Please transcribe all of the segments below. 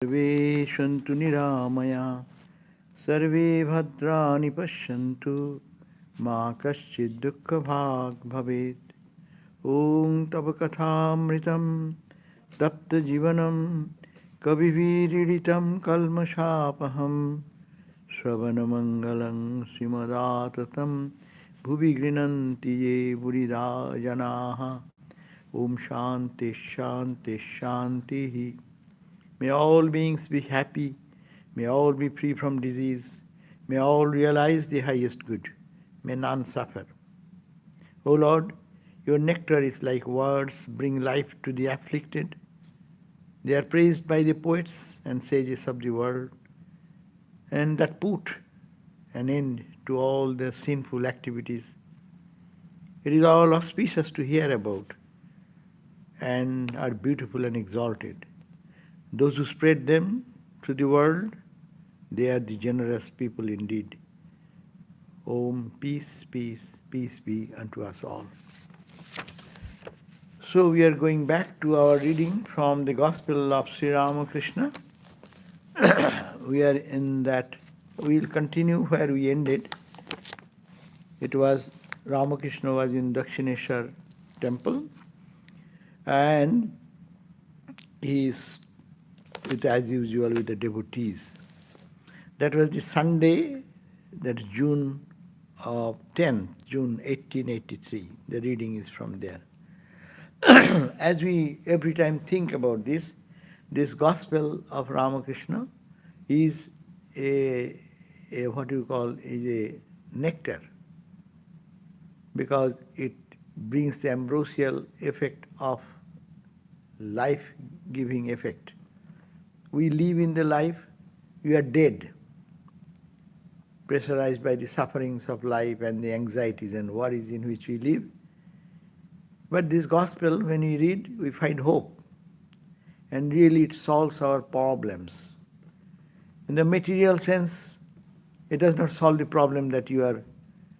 Sarve Shantu Niramaya Sarve Bhadrani Pashyantu Ma Kaschid Dukkha Bhag Bhavet Om Tabakathamritam Tapta Jivanam Kaviviriritam Kalmashapaham Shravanamangalang Srimadatatam Bhuvi Grinanti Ye Burida Janaha Om Shanti Shanti Shanti. May all beings be happy. May all be free from disease. May all realize the highest good. May none suffer. O Lord, your nectar is like words, bring life to the afflicted. They are praised by the poets and sages of the world, and that put an end to all the sinful activities. It is all auspicious to hear about and are beautiful and exalted. Those who spread them to the world, they are the generous people indeed. Om, peace, peace, peace be unto us all. So we are going back to our reading from the Gospel of Sri Ramakrishna. We are in that, we will continue where we ended. It was Ramakrishna was in Dakshineshwar temple, and he is as usual with the devotees. That was the Sunday, that's June 10th, June 1883. The reading is from there. As we every time think about this Gospel of Ramakrishna is a what you call is a nectar, because it brings the ambrosial effect of life-giving effect. We live in the life, we are dead, pressurized by the sufferings of life and the anxieties and worries in which we live. But this Gospel, when we read, we find hope. And really it solves our problems. In the material sense, it does not solve the problem that you are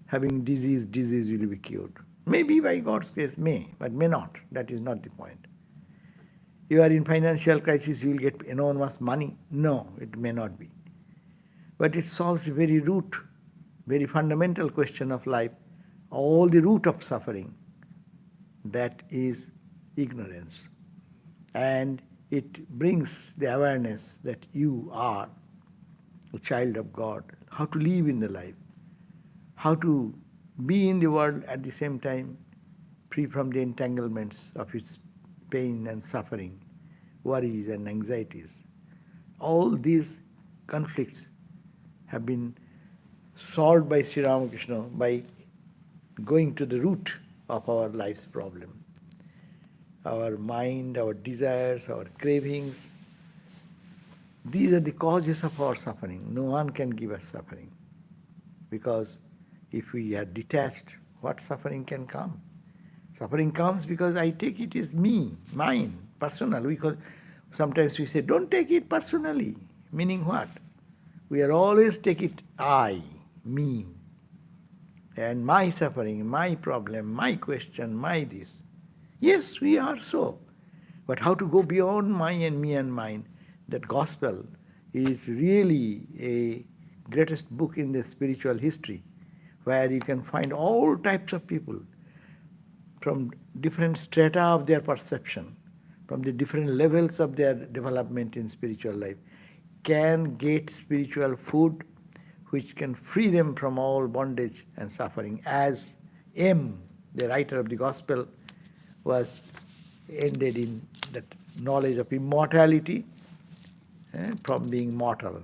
having disease will be cured. Maybe by God's grace, may, but may not. That is not the point. You are in financial crisis, you will get enormous money. No, it may not be. But it solves the very root, very fundamental question of life, all the root of suffering. That is ignorance. And it brings the awareness that you are a child of God, how to live in the life, how to be in the world at the same time, free from the entanglements of its pain and suffering, worries and anxieties. All these conflicts have been solved by Sri Ramakrishna by going to the root of our life's problem. Our mind, our desires, our cravings, these are the causes of our suffering. No one can give us suffering. Because if we are detached, what suffering can come? Suffering comes because I take it as me, mine, personal. Sometimes we say, don't take it personally. Meaning what? We are always take it I, me. And my suffering, my problem, my question, my this. Yes, we are so. But how to go beyond my and me and mine? That Gospel is really a greatest book in the spiritual history, where you can find all types of people from different strata of their perception, from the different levels of their development in spiritual life, can get spiritual food which can free them from all bondage and suffering. As M, the writer of the Gospel, was ended in that knowledge of immortality from being mortal.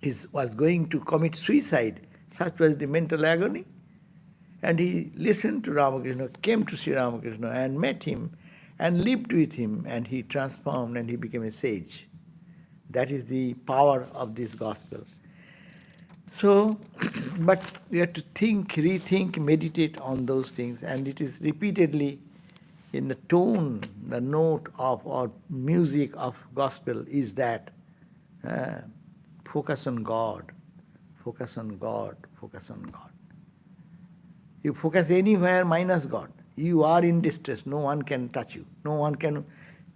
He was going to commit suicide, such was the mental agony. And he listened to Ramakrishna, came to Sri Ramakrishna and met him and lived with him, and he transformed and he became a sage. That is the power of this Gospel. So, but we have to think, rethink, meditate on those things, and it is repeatedly in the tone, the note of our music of Gospel is that focus on God, focus on God, focus on God. You focus anywhere minus God. You are in distress, no one can touch you, no one can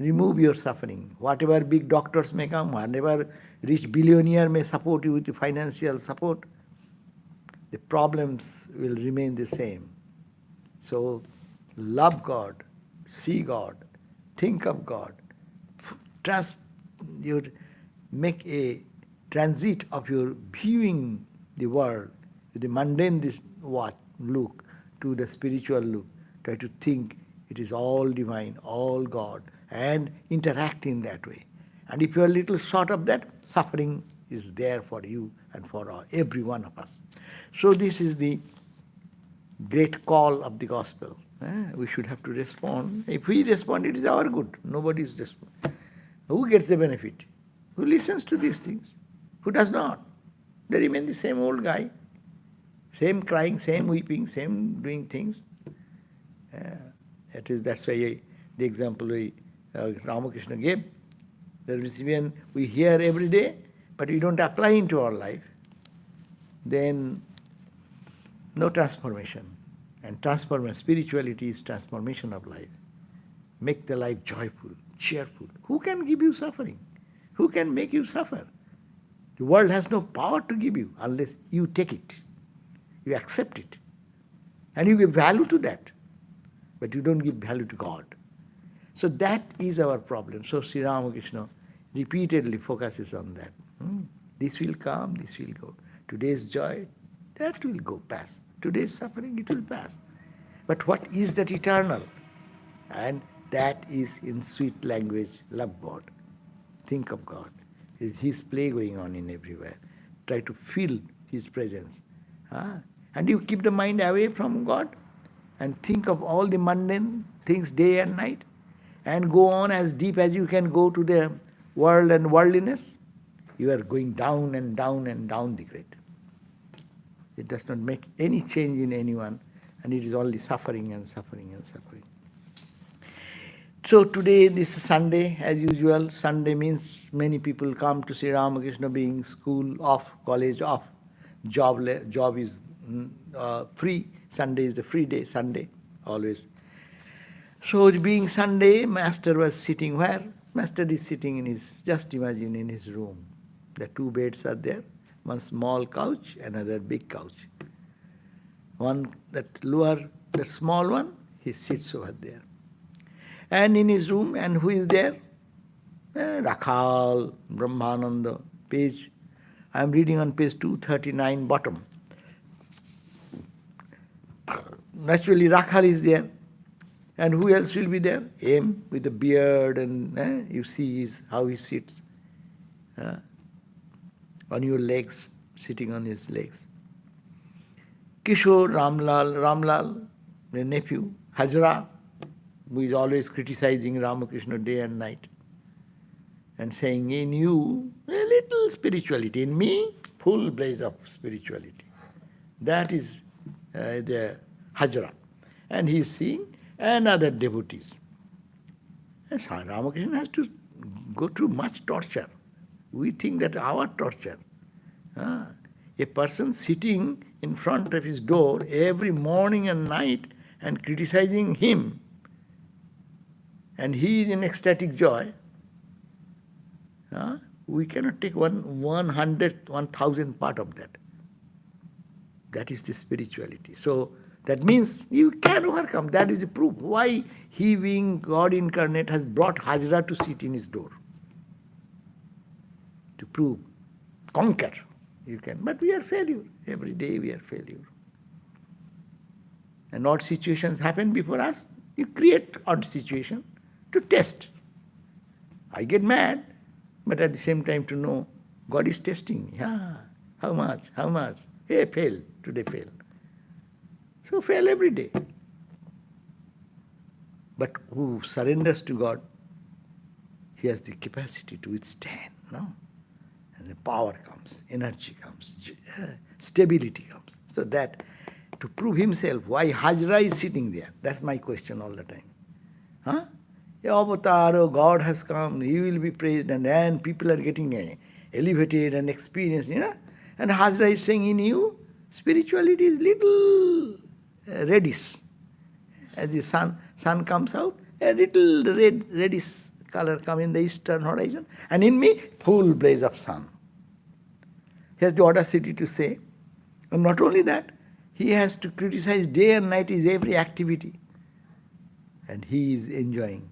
remove your suffering. Whatever big doctors may come, whatever rich billionaire may support you with financial support, the problems will remain the same. So love God, see God, think of God, trust your, make a transit of your viewing the world, the mundane this look to the spiritual look. Try to think it is all divine, all God, and interact in that way. And if you are a little short of that, suffering is there for you and for every one of us. So this is the great call of the gospel. We should have to respond. If we respond, it is our good. Nobody is responding. Who gets the benefit? Who listens to these things? Who does not? They remain the same old guy, same crying, same weeping, same doing things. That's why the example Ramakrishna gave. That is, when we hear every day, but we don't apply into our life, then no transformation. And spirituality is transformation of life. Make the life joyful, cheerful. Who can give you suffering? Who can make you suffer? The world has no power to give you unless you take it. You accept it. And you give value to that. But you don't give value to God. So that is our problem. So Sri Ramakrishna repeatedly focuses on that. This will come, this will go. Today's joy, that will go, pass. Today's suffering, it will pass. But what is that eternal? And that is in sweet language, love God. Think of God. Is His play going on in everywhere. Try to feel His presence. And you keep the mind away from God and think of all the mundane things day and night and go on as deep as you can go to the world and worldliness. You are going down and down and down the grade. It does not make any change in anyone, and it is only suffering and suffering and suffering. So today, this is Sunday, as usual. Sunday means many people come to Sri Ramakrishna, being school off, college off, job is free. Sunday is the free day, Sunday, always. So being Sunday, Master was sitting where? Master is sitting in his, just imagine, in his room. The two beds are there, one small couch, another big couch. One, that small one, he sits over there. And in his room, and who is there? Rakhal, Brahmananda, page, I am reading on page 239, bottom. Naturally, Rakhal is there. And who else will be there? Him, with the beard, and you see how he sits. On your legs, sitting on his legs. Kishore, Ramlal, the nephew, Hajra, who is always criticizing Ramakrishna day and night and saying, in you, a little spirituality. In me, full blaze of spirituality. That is the Hajra. And he is seeing, and other devotees. And Ramakrishna has to go through much torture. We think that our torture. A person sitting in front of his door every morning and night and criticizing him, and he is in ecstatic joy, we cannot take 100, 1,000 part of that. That is the spirituality. So that means you can overcome. That is the proof. Why he, being God incarnate, has brought Hajra to sit in his door. To prove, conquer. You can. But we are failure. Every day we are failure. And odd situations happen before us. You create odd situation to test. I get mad, but at the same time to know God is testing me. How much? How much? Hey, fail. Today fail. So fail every day. But who surrenders to God, he has the capacity to withstand, no? And the power comes, energy comes, stability comes. So that, to prove himself, why Hajra is sitting there? That's my question all the time. Avatar, God has come, he will be praised, and then people are getting elevated and experienced, And Hajra is saying, in you, spirituality is little reddish. As the sun comes out, a little reddish color come in the eastern horizon, and in me, full blaze of sun. He has the audacity to say, and not only that, he has to criticize day and night his every activity. And he is enjoying.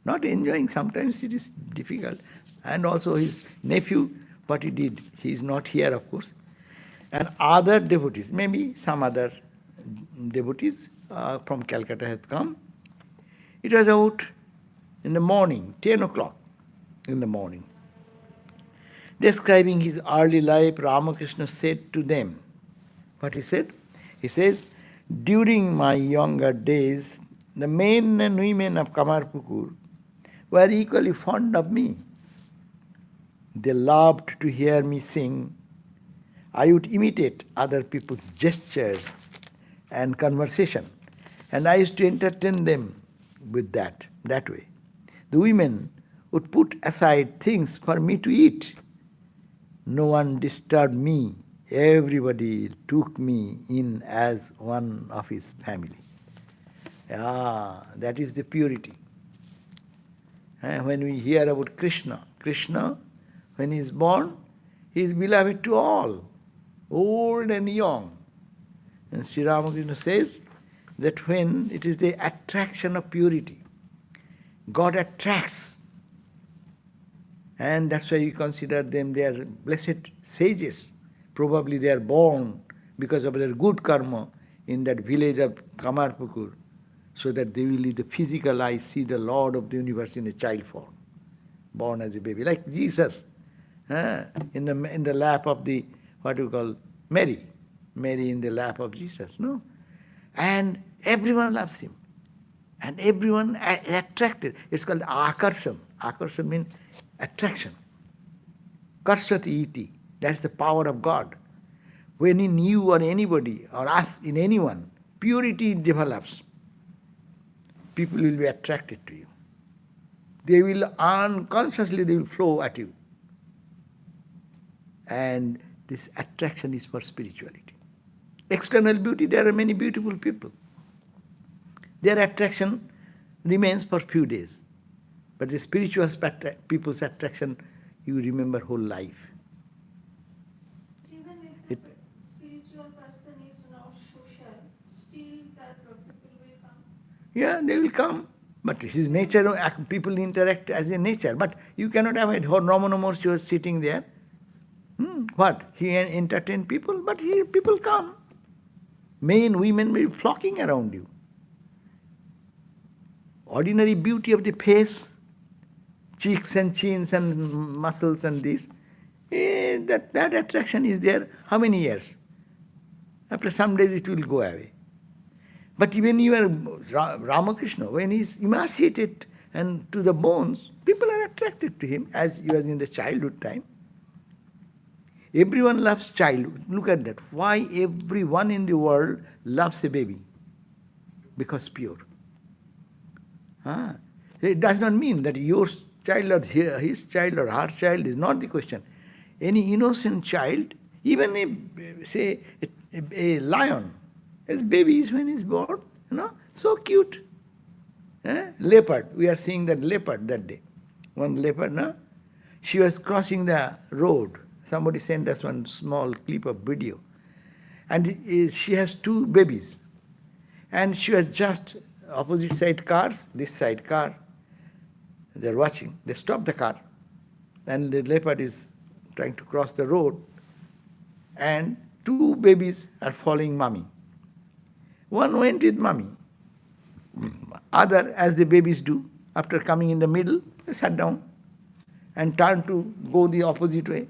Not enjoying, sometimes it is difficult. And also his nephew, what he did, he is not here, of course. And other devotees, maybe some other devotees from Calcutta have come. It was out in the morning, 10 o'clock in the morning. Describing his early life, Ramakrishna said to them, what he said? He says, during my younger days, the men and women of Kamarpukur were equally fond of me. They loved to hear me sing. I would imitate other people's gestures and conversation, and I used to entertain them with that way. The women would put aside things for me to eat. No one disturbed me. Everybody took me in as one of his family. That is the purity. When we hear about Krishna, when he is born, he is beloved to all, old and young. And Sri Ramakrishna says that when it is the attraction of purity, God attracts. And that's why we consider them, they are blessed sages. Probably they are born because of their good karma in that village of Kamarpukur, so that they will, with the physical eye, see the Lord of the universe in a child form, born as a baby, like Jesus, in the lap of the, what you call, Mary in the lap of Jesus, no? And everyone loves him, and everyone attracted. It's called akarsan. Akarsan means attraction. Karsati iti. That's the power of God. When in you or anybody or us, in anyone, purity develops, people will be attracted to you. They will unconsciously, they will flow at you. And this attraction is for spirituality. External beauty, there are many beautiful people. Their attraction remains for few days. But the spiritual people's attraction, you remember whole life. Even if the spiritual person is not social, still that people will come. Yeah, they will come. But his nature, people interact as a nature. But you cannot avoid. Ramana Maharshi was sitting there. What? He entertained people, but people come. Men, women will be flocking around you. Ordinary beauty of the face, cheeks and chins and muscles and this, that attraction is there. How many years? After some days it will go away. But even you are Ramakrishna, when he is emaciated and to the bones, people are attracted to him as he was in the childhood time. Everyone loves child. Look at that. Why everyone in the world loves a baby? Because pure. It does not mean that your child or his child or her child is not the question. Any innocent child, even a lion, as babies when he's born, so cute. Leopard, we are seeing that leopard that day. One leopard, she was crossing the road. Somebody sent us one small clip of video. And she has two babies. And she was just opposite side cars, this side car. They're watching. They stop the car. And the leopard is trying to cross the road. And two babies are following mommy. One went with mommy. Other, as the babies do, after coming in the middle, they sat down and turned to go the opposite way.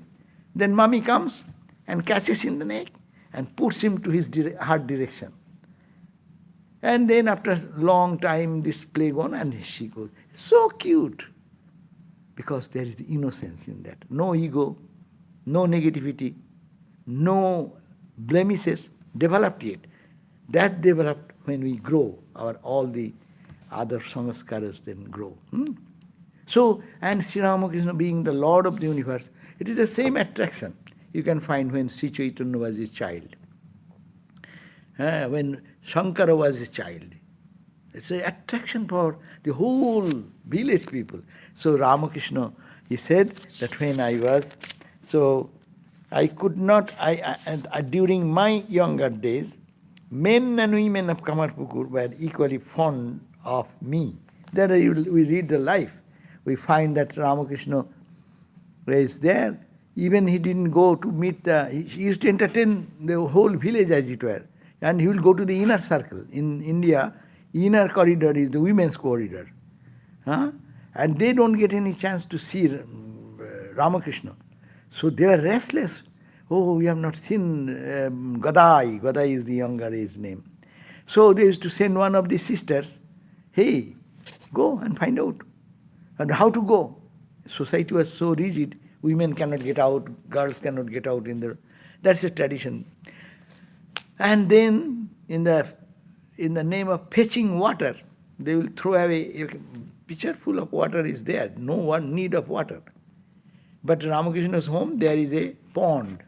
Then mommy comes and catches in the neck and puts him to his heart direction. And then after a long time, this play on, and she goes. So cute. Because there is the innocence in that. No ego, no negativity, no blemishes developed yet. That developed when we grow, all the other samskaras then grow. So, and Sri Ramakrishna being the Lord of the universe, it is the same attraction you can find when Sri Chaitanya was a child. When Shankara was a child, It's an attraction for the whole village people. So Ramakrishna, he said that when I was, so I could not, during my younger days, men and women of Kamarpukur were equally fond of me. Then we read the life. We find that Ramakrishna is there. Even he didn't go to meet he used to entertain the whole village as it were. And he will go to the inner circle. In India, inner corridor is the women's corridor. Huh? And they don't get any chance to see Ramakrishna. So they are restless. Oh, we have not seen Gadai. Gadai is the younger age name. So they used to send one of the sisters, hey, go and find out. And how to go? Society was so rigid, women cannot get out, girls cannot get out in the... That's a tradition. And then, in the name of fetching water, they will throw away, a pitcher full of water is there, no one need of water. But Ramakrishna's home, there is a pond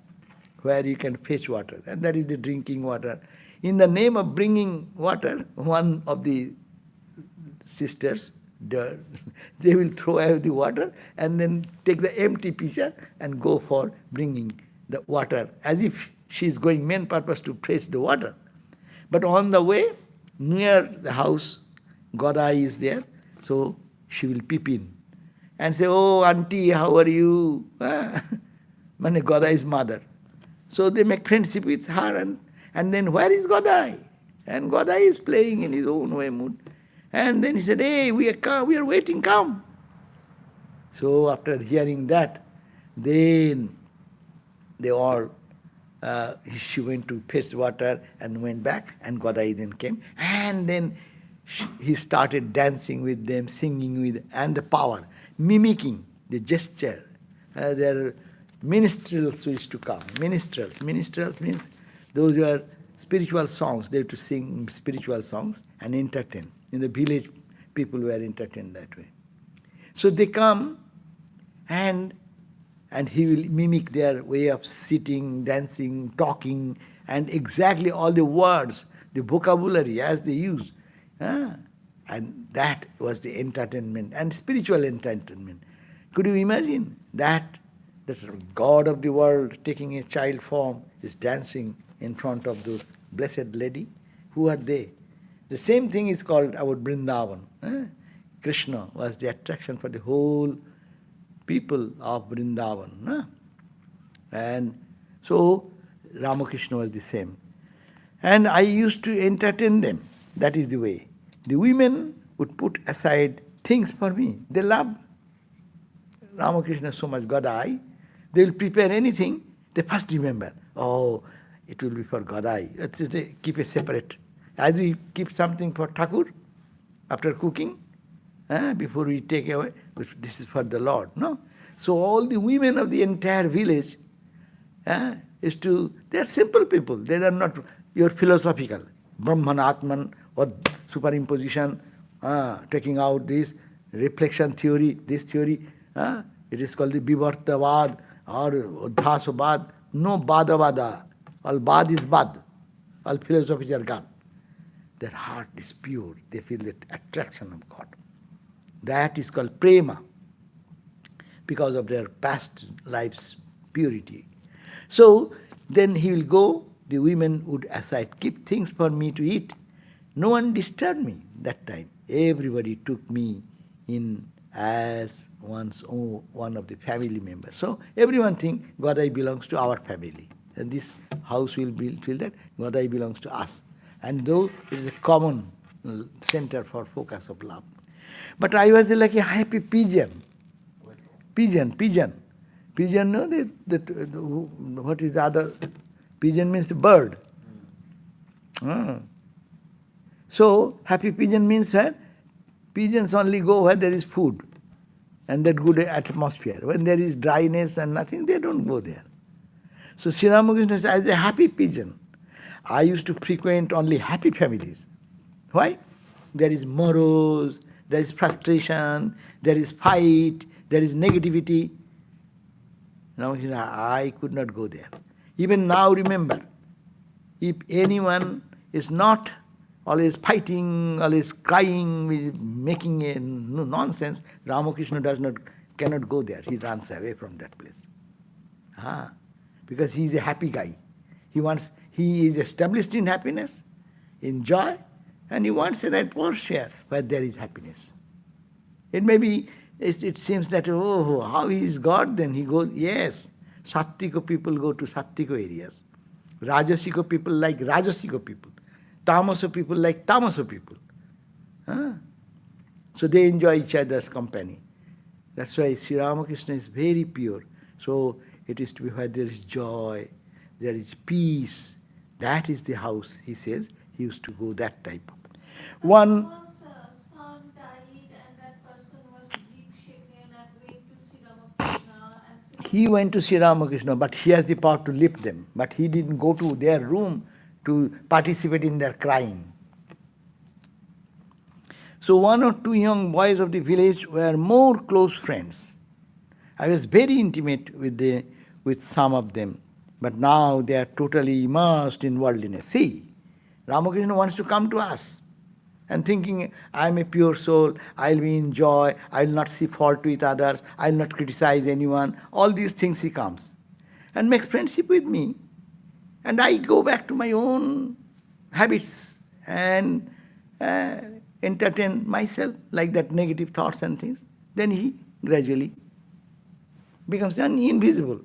where you can fetch water, and that is the drinking water. In the name of bringing water, one of the sisters, they will throw away the water and then take the empty pitcher and go for bringing the water, as if she is going main purpose to fetch the water. But on the way, near the house, Godai is there, so she will peep in and say, oh, auntie, how are you? Mane Godai's mother. So they make friendship with her, and then where is Godai? And Godai is playing in his own way mood. And then he said, hey, we are waiting, come. So after hearing that, then they all, she went to fetch water and went back, and Godai then came. And then he started dancing with them, singing with, and the power, mimicking the gesture. Their minstrels used to come. Minstrels means those who are spiritual songs. They have to sing spiritual songs and entertain. In the village, people were entertained that way. So they come, and he will mimic their way of sitting, dancing, talking, and exactly all the words, the vocabulary as they use. And that was the entertainment, and spiritual entertainment. Could you imagine that God of the world taking a child form is dancing in front of those blessed lady? Who are they? The same thing is called about Vrindavan. Krishna was the attraction for the whole people of Vrindavan. And so Ramakrishna was the same. And I used to entertain them. That is the way. The women would put aside things for me. They love Ramakrishna so much, Godai. They will prepare anything. They first remember, oh, it will be for Godai. They keep it separate. As we keep something for Thakur after cooking, before we take away, this is for the Lord. No? So all the women of the entire village they are simple people. They are not your philosophical. Brahman, Atman, or superimposition, taking out this reflection theory, this theory. It is called the Vivartavad or Udhasabad. No Badavada. All Bad is Bad. All philosophies are gone. Their heart is pure. They feel the attraction of God. That is called prema, because of their past life's purity. So then he will go, the women would aside, keep things for me to eat. No one disturbed me that time. Everybody took me in as one of the family members. So everyone think Godai belongs to our family. And this house will feel that Godai belongs to us. And though it is a common center for focus of love. But I was like a happy pigeon. Pigeon. Pigeon, no? What is the other? Pigeon means the bird. So, happy pigeon means where? Pigeons only go where there is food and that good atmosphere. When there is dryness and nothing, they don't go there. So, Sri Ramakrishna says, as a happy pigeon, I used to frequent only happy families. Why? There is morose, there is frustration, there is fight, there is negativity. I could not go there. Even now, remember, if anyone is not always fighting, always crying, making a nonsense, Ramakrishna cannot go there. He runs away from that place. Because he is a happy guy. He is established in happiness, in joy, and he wants an atmosphere where there is happiness. It may be, it seems that, oh, how he is God, then he goes, yes, Sattvika people go to Sattvika areas. Rajasika people like Rajasika people. Tamasa people like Tamasa people. So they enjoy each other's company. That's why Sri Ramakrishna is very pure. So it is to be where there is joy, there is peace. That is the house, he says. He used to go that type. One. Once a son died and that person was grief-shaken and went to Sri Ramakrishna and said, He went to Sri Ramakrishna, but he has the power to lift them. But he didn't go to their room to participate in their crying. So one or two young boys of the village were more close friends. I was very intimate with some of them, but now they are totally immersed in worldliness. See, Ramakrishna wants to come to us and thinking, I am a pure soul, I will be in joy, I will not see fault with others, I will not criticize anyone. All these things he comes and makes friendship with me. And I go back to my own habits and entertain myself like that, negative thoughts and things. Then he gradually becomes invisible.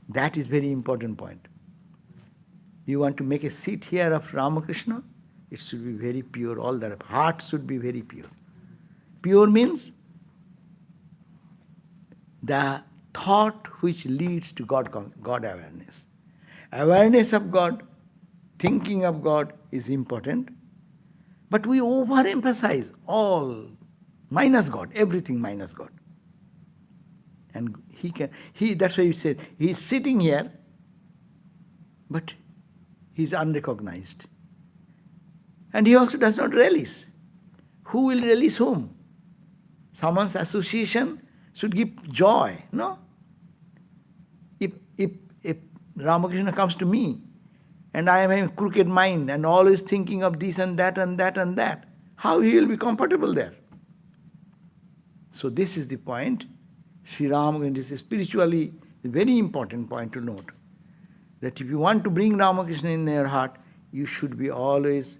That is very important point. You want to make a seat here of Ramakrishna, it should be very pure, all that. Heart should be very pure. Pure means the thought which leads to God awareness. Awareness of God, thinking of God is important, but we overemphasize all minus God, everything minus God. And that's why you said, he is sitting here, but he is unrecognized. And he also does not release. Who will release whom? Someone's association should give joy, no? If Ramakrishna comes to me, and I am having a crooked mind and always thinking of this and that and that and that, how he will be comfortable there? So this is the point. Sri Ramakrishna, this is spiritually a very important point to note. That if you want to bring Ramakrishna in your heart, you should be always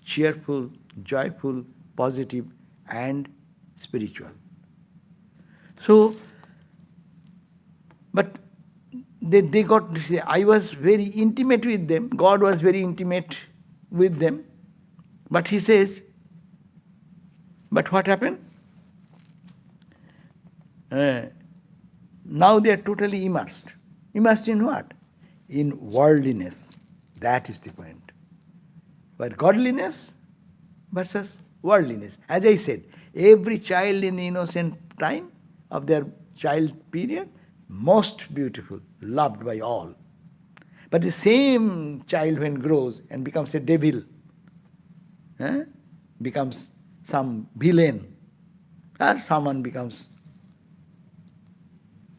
cheerful, joyful, positive, and spiritual. So, but they got to say, I was very intimate with them, God was very intimate with them, but he says, but what happened? Now they are totally immersed. Immersed in what? In worldliness. That is the point. But godliness versus worldliness. As I said, every child in the innocent time of their child period, most beautiful, loved by all. But the same child when grows and becomes a devil, becomes some villain, or someone becomes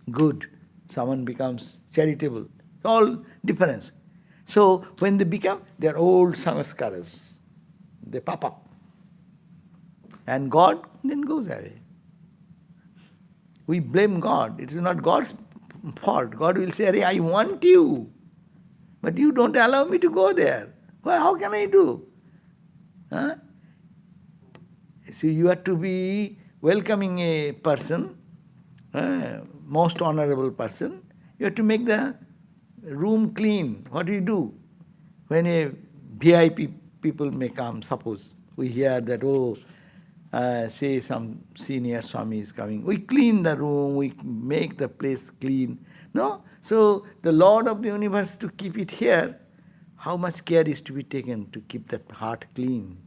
good, someone becomes charitable, all difference. So when they become, they are old samskaras. They pop up. And God then goes away. We blame God. It is not God's fault. God will say, I want you, but you don't allow me to go there. Well, how can I do? So you have to be welcoming a person, most honorable person. You have to make the room clean. What do you do? When a VIP people may come, suppose we hear that, say some senior Swami is coming, we clean the room, we make the place clean. No? So the Lord of the universe, to keep it here, how much care is to be taken to keep that heart clean?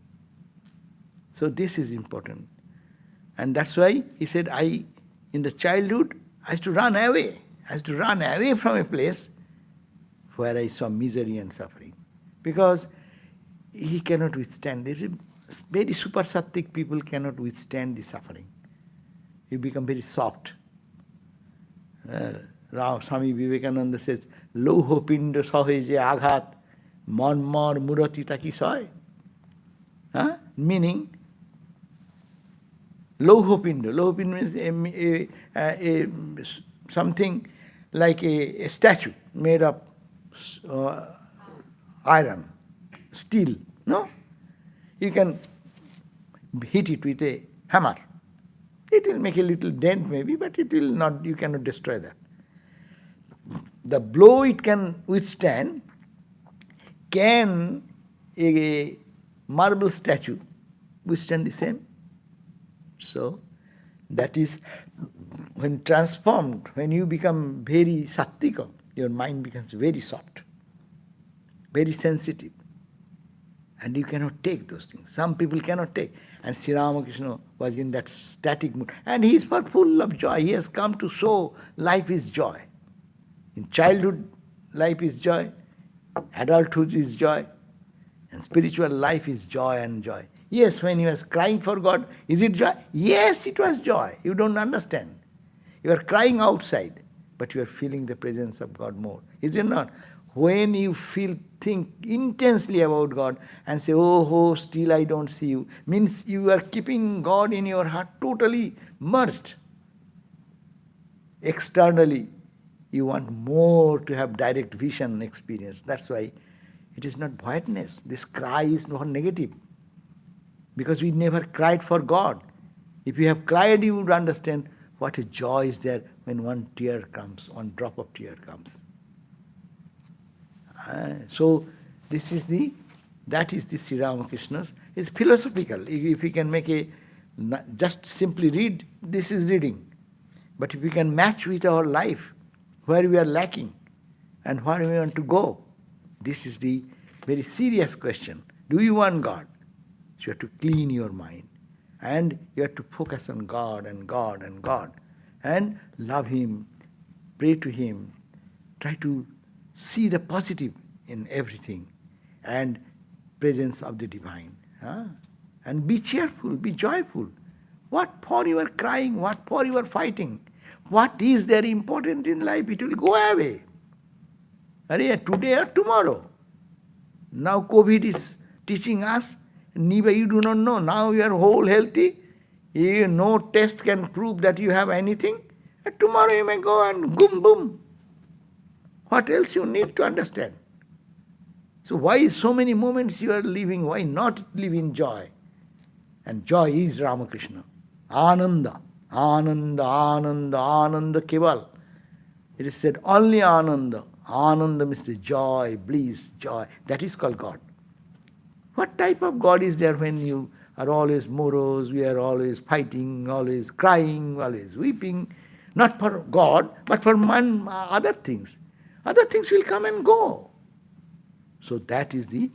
So this is important. And that's why he said, in the childhood, I used to run away. I used to run away from a place where I saw misery and suffering. Because he cannot withstand. Very super sattvic people cannot withstand the suffering. You become very soft. Swami Vivekananda says, Lauho pindo sahe je aghat, man mar murati taki soy. Meaning Lohopindu. Lohopindu means something like a statue made of iron, steel. No? You can hit it with a hammer. It will make a little dent maybe, but it will not, you cannot destroy that. The blow it can withstand, can a marble statue withstand the same? So, that is when transformed, when you become very sattvika, your mind becomes very soft, very sensitive. And you cannot take those things. Some people cannot take. And Sri Ramakrishna was in that static mood. And he is full of joy. He has come to show life is joy. In childhood, life is joy. Adulthood is joy. And spiritual life is joy and joy. Yes, when he was crying for God, is it joy? Yes, it was joy. You don't understand. You are crying outside, but you are feeling the presence of God more. Is it not? When you think intensely about God and say, oh, still I don't see you, means you are keeping God in your heart totally merged. Externally, you want more to have direct vision experience. That's why it is not voidness. This cry is not negative. Because we never cried for God. If you have cried, you would understand what a joy is there when one tear comes, one drop of tear comes. So that is the Sri Ramakrishna's. It's philosophical. If we can make just simply read, this is reading. But if we can match with our life, where we are lacking and where we want to go, this is the very serious question. Do you want God? So you have to clean your mind. And you have to focus on God and God and God. And love Him, pray to Him, try to see the positive in everything and presence of the divine. And be cheerful, be joyful. What for you are crying, what for you are fighting? What is there important in life? It will go away. Today or tomorrow. Now COVID is teaching us, neither you do not know. Now you are whole healthy. No test can prove that you have anything. And tomorrow you may go and boom. What else you need to understand? So why so many moments you are living? Why not live in joy? And joy is Ramakrishna. Ananda. Ananda, Ananda, Ananda Keval. It is said only Ananda. Ananda means the joy, bliss, joy. That is called God. What type of God is there when you are always morose, we are always fighting, always crying, always weeping? Not for God, but for other things. Other things will come and go. So that is the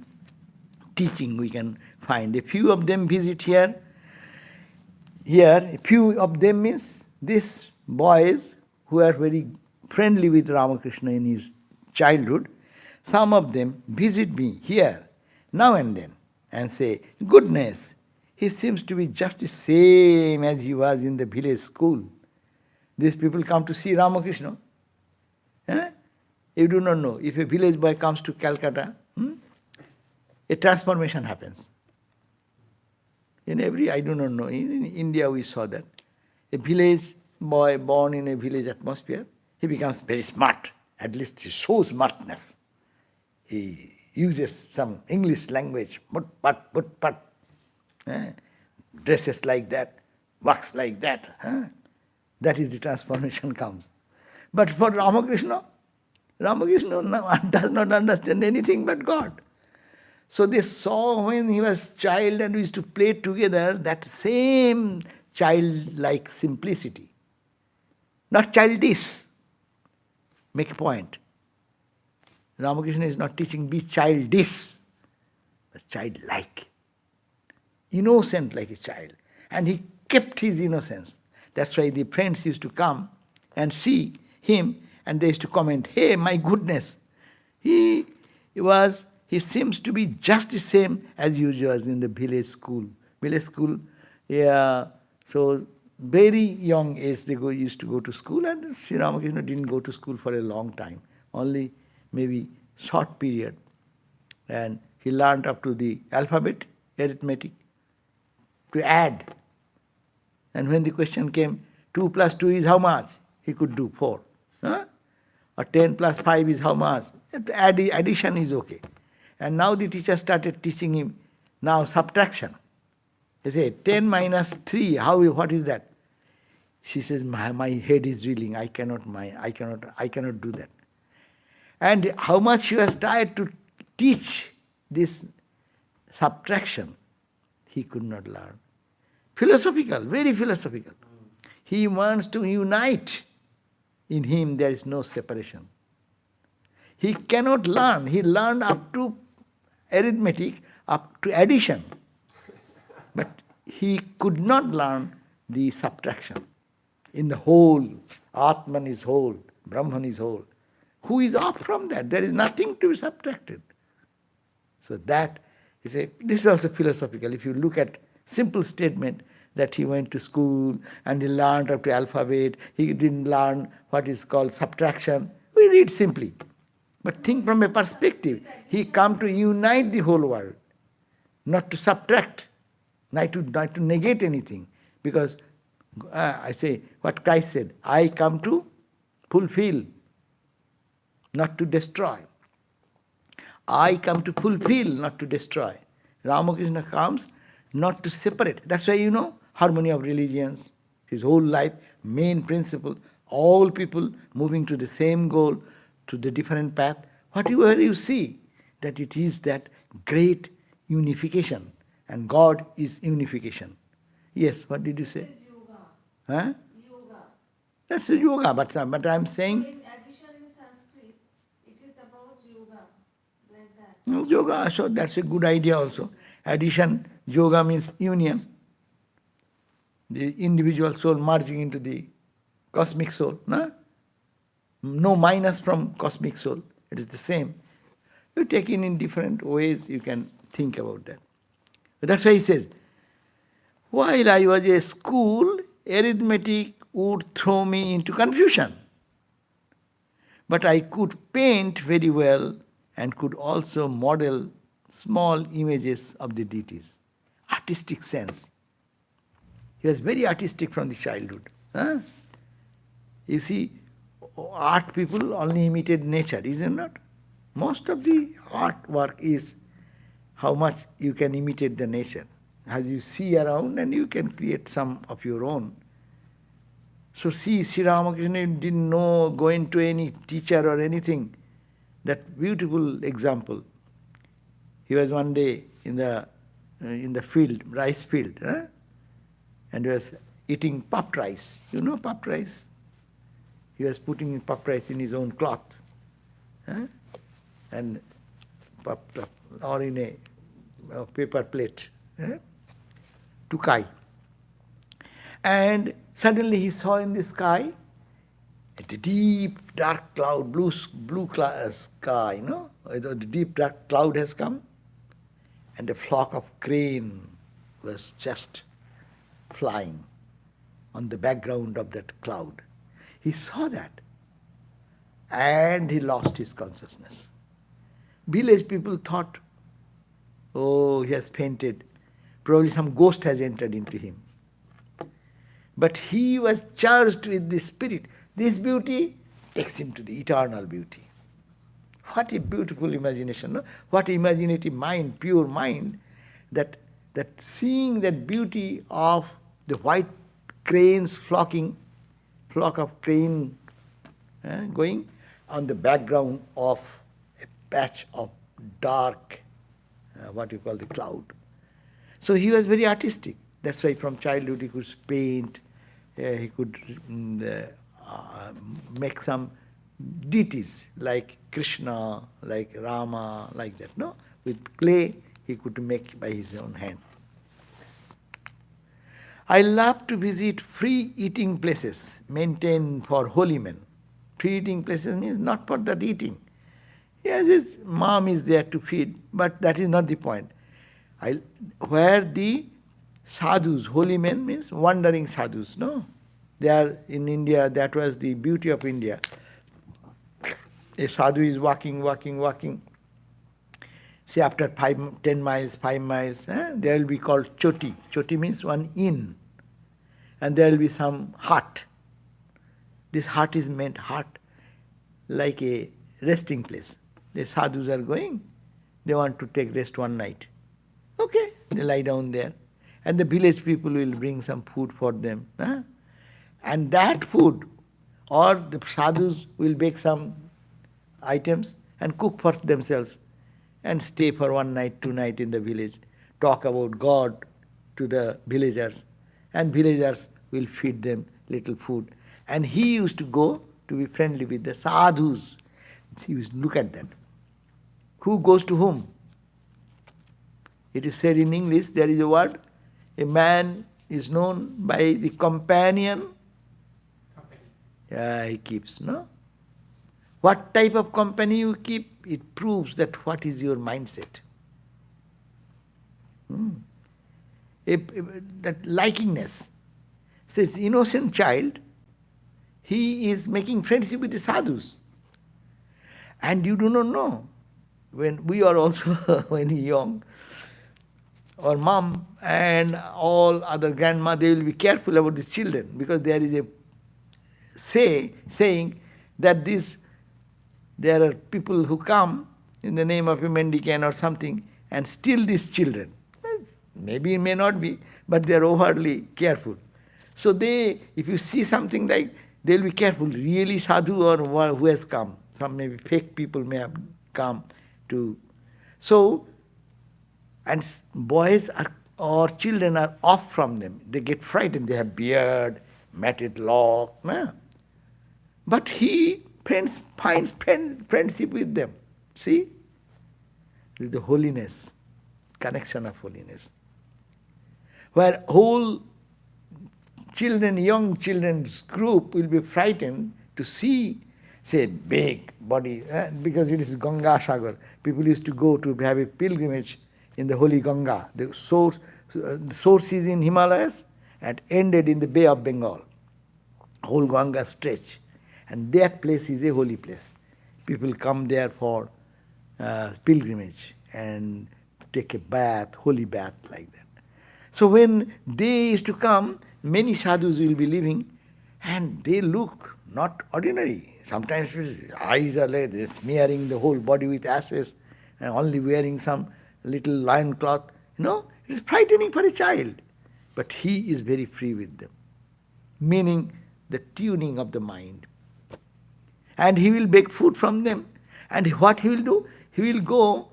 teaching we can find. A few of them visit here. Here, a few of them means these boys who are very friendly with Ramakrishna in his childhood. Some of them visit me here now and then and say, goodness, he seems to be just the same as he was in the village school. These people come to see Ramakrishna. You do not know. If a village boy comes to Calcutta, a transformation happens. I do not know, in India we saw that. A village boy born in a village atmosphere, he becomes very smart. At least he shows smartness. He uses some English language, but, dresses like that, walks like that. That is the transformation comes. But for Ramakrishna does not understand anything but God. So they saw when he was child and we used to play together that same childlike simplicity. Not childish. Make a point. Ramakrishna is not teaching be childish, but childlike. Innocent like a child. And he kept his innocence. That's why the friends used to come and see him and they used to comment, hey, my goodness, he seems to be just the same as usual in the village school. Village school, yeah. So very young age they used to go to school, and Sri Ramakrishna didn't go to school for a long time, only maybe short period. And he learned up to the alphabet, arithmetic, to add. And when the question came, 2 plus 2 is how much? He could do 4. Huh? Or 10 plus 5 is how much? Addition is okay. And now the teacher started teaching him now subtraction. He said, 10 minus 3, what is that? She says, my head is reeling, I cannot do that. And how much she was tired to teach this subtraction, he could not learn. Philosophical, very philosophical. He wants to unite. In him there is no separation. He cannot learn. He learned up to arithmetic, up to addition. But he could not learn the subtraction. In the whole, Atman is whole, Brahman is whole. Who is off from that? There is nothing to be subtracted. So that is this is also philosophical. If you look at simple statement that he went to school and he learned up to alphabet, he didn't learn what is called subtraction. We read simply. But think from a perspective. He come to unite the whole world, not to subtract, not to negate anything. Because I say what Christ said, I come to fulfill, not to destroy. I come to fulfill, not to destroy. Ramakrishna comes not to separate. That's why harmony of religions, his whole life, main principle, all people moving to the same goal, to the different path. Whatever you see, that it is that great unification. And God is unification. Yes, what did you say? Yoga. Huh? Yoga. That's a yoga, but I'm saying... In addition in Sanskrit, it is about yoga, like that. Yoga, so that's a good idea also. Addition, yoga means union. The individual soul merging into the cosmic soul. No minus from cosmic soul. It is the same. You take it in different ways, you can think about that. But that's why he says, while I was at school, arithmetic would throw me into confusion. But I could paint very well and could also model small images of the deities. Artistic sense. He was very artistic from the childhood. You see, art people only imitate nature, is it not? Most of the artwork is how much you can imitate the nature. As you see around and you can create some of your own. So see, Sri Ramakrishna didn't know, going to any teacher or anything. That beautiful example. He was one day in the field, rice field, and he was eating puffed rice. You know puffed rice? He was putting puffed rice in his own cloth, and puffed up, or in a paper plate, to kai. And suddenly he saw in the sky a deep dark cloud, blue sky, the deep dark cloud has come, and a flock of crane was just flying on the background of that cloud. He saw that, and he lost his consciousness. Village people thought, oh, he has fainted. Probably some ghost has entered into him. But he was charged with the spirit. This beauty takes him to the eternal beauty. What a beautiful imagination, no? What imaginative mind, pure mind, that seeing that beauty of the white cranes flock of crane going on the background of a patch of dark, what you call the cloud. So he was very artistic. That's why from childhood he could paint, he could make some deities like Krishna, like Rama, like that. No, with clay he could make by his own hand. I love to visit free eating places maintained for holy men. Free eating places means not for that eating. Yes, his mom is there to feed, but that is not the point. Where the sadhus, holy men means wandering sadhus, no? They are in India, that was the beauty of India. A sadhu is walking. Say after 10 miles, 5 miles, there will be called choti. Choti means one inn. And there will be some hut. This hut is meant hut like a resting place. The sadhus are going, they want to take rest one night. Okay, they lie down there. And the village people will bring some food for them. And that food, or the sadhus will bake some items and cook for themselves and stay for 1 night, 2 nights in the village, talk about God to the villagers, and villagers will feed them little food. And he used to go to be friendly with the sadhus. He used to look at that. Who goes to whom? It is said in English, there is a word, a man is known by the companion he keeps, no? What type of company you keep, it proves that what is your mindset. That likingness. So it's innocent child, he is making friendship with the sadhus. And you do not know. When we are also when young, our mom and all other grandma, they will be careful about the children, because there is a saying that there are people who come in the name of a mendicant or something and steal these children. Maybe it may not be, but they are overly careful. So if you see something like, they will be careful, really sadhu or who has come. Some maybe fake people may have come to. So, and boys or children are off from them. They get frightened. They have beard, matted lock. But he finds friendship with them. See? This is the holiness, connection of holiness. Where whole children, young children's group will be frightened to see, say, big body, because it is Ganga Sagar. People used to go to have a pilgrimage in the holy Ganga. The source is in Himalayas and ended in the Bay of Bengal. Whole Ganga stretch. And that place is a holy place. People come there for pilgrimage and take a bath, holy bath like that. So when they used to come, many sadhus will be living, and they look not ordinary. Sometimes his eyes are like this, smearing the whole body with ashes, and only wearing some little lion cloth. It is frightening for a child. But he is very free with them. Meaning the tuning of the mind. And he will beg food from them. And what he will do? He will go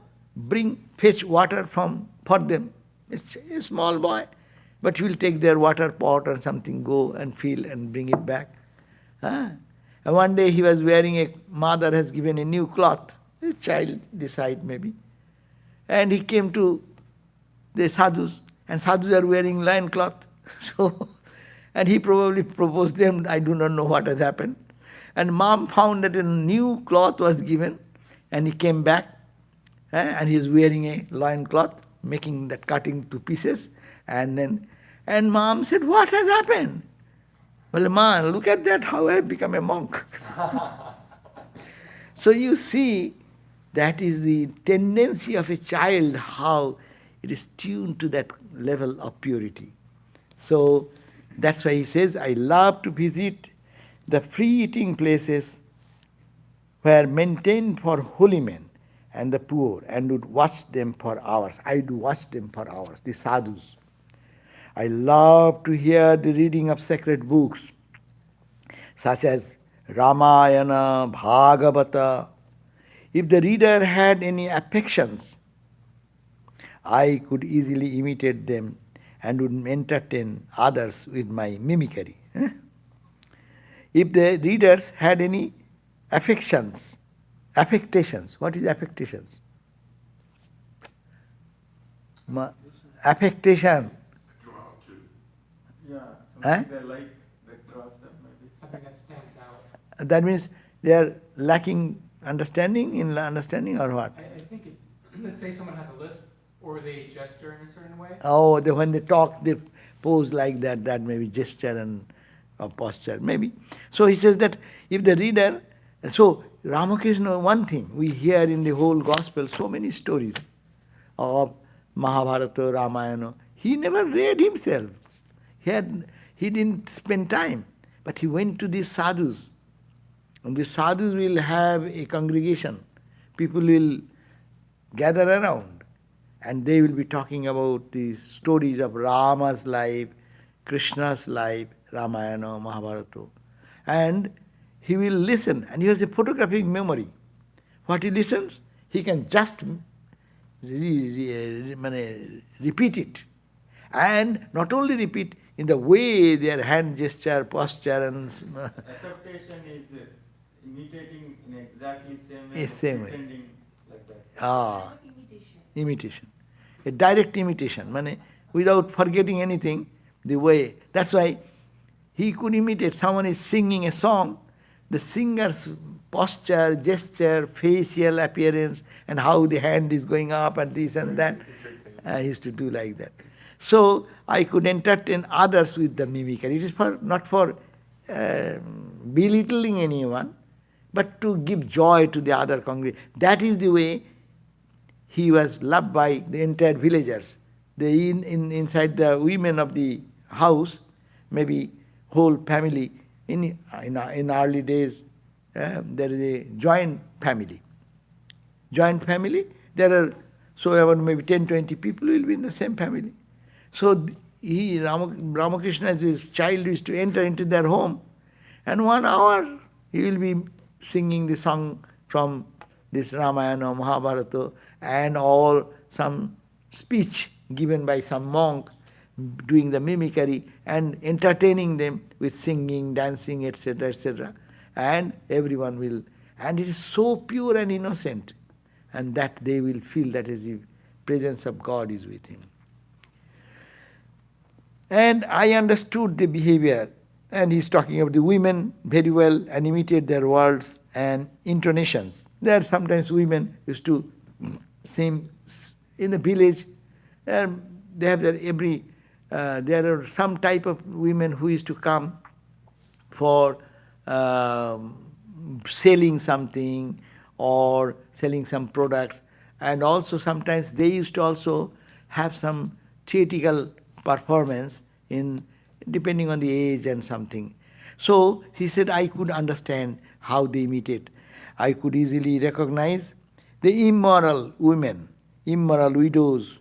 fetch water for them. It's a small boy, but he will take their water pot or something, go and fill and bring it back. And one day he was wearing mother has given a new cloth, a child this height maybe. And he came to the sadhus, and sadhus are wearing lion cloth. And he probably proposed them, I do not know what has happened. And mom found that a new cloth was given, and he came back, and he is wearing a lion cloth, making that cutting to pieces, and mom said, what has happened? Well, ma, look at that, how I have become a monk. So you see, that is the tendency of a child, how it is tuned to that level of purity. So that's why he says, I love to visit the free eating places were maintained for holy men and the poor, and would watch them for hours. I do watch them for hours, the sadhus. I love to hear the reading of sacred books, such as Ramayana, Bhagavata. If the reader had any affections, I could easily imitate them and would entertain others with my mimicry. If the readers had any affectations, what is affectations? Affectation. Draw to. Yeah, something they like that draws them, maybe. Something that stands out. That means they are lacking understanding or what? I think if, let's say someone has a lisp, or they gesture in a certain way. Oh, when they talk, they pose like that. That may be gesture and posture, maybe. So he says that if the reader, so Ramakrishna, one thing, we hear in the whole gospel so many stories. of Mahabharata, Ramayana. He never read himself. He didn't spend time. But he went to these sadhus. And the sadhus will have a congregation. People will gather around and they will be talking about the stories of Rama's life, Krishna's life, Ramayana, Mahabharata. And he will listen, and he has a photographic memory. What he listens, he can just repeat it. And not only repeat, in the way their hand gesture, posture and Affectation is imitating in exactly same way, Yes, same way. pretending like that. Imitation. imitation. A direct imitation, without forgetting anything, the way. That's why he could imitate. Someone is singing a song, the singer's posture, gesture, facial appearance, and how the hand is going up and this and that. I used to do like that. So I could entertain others with the mimicry. It is not for belittling anyone, but to give joy to the other congregation. That is the way he was loved by the entire villagers. Inside the women of the house, maybe whole family. In early days, there is a joint family. Joint family, there are about maybe 10, 20 people will be in the same family. So Ramakrishna, as his child, used to enter into their home, and 1 hour he will be singing the song from this Ramayana, Mahabharata, and all some speech given by some monk, doing the mimicry and entertaining them with singing, dancing, etc., etc. And everyone will, and it is so pure and innocent, and that they will feel that as if presence of God is with him. And I understood the behavior, and he's talking about the women very well and imitate their words and intonations. There are sometimes women used to sing in the village. They have their there are some type of women who used to come for selling something or selling some products, and also sometimes they used to also have some theatrical performance depending on the age and something. So he said, I could understand how they imitate. I could easily recognize the immoral women, immoral widows,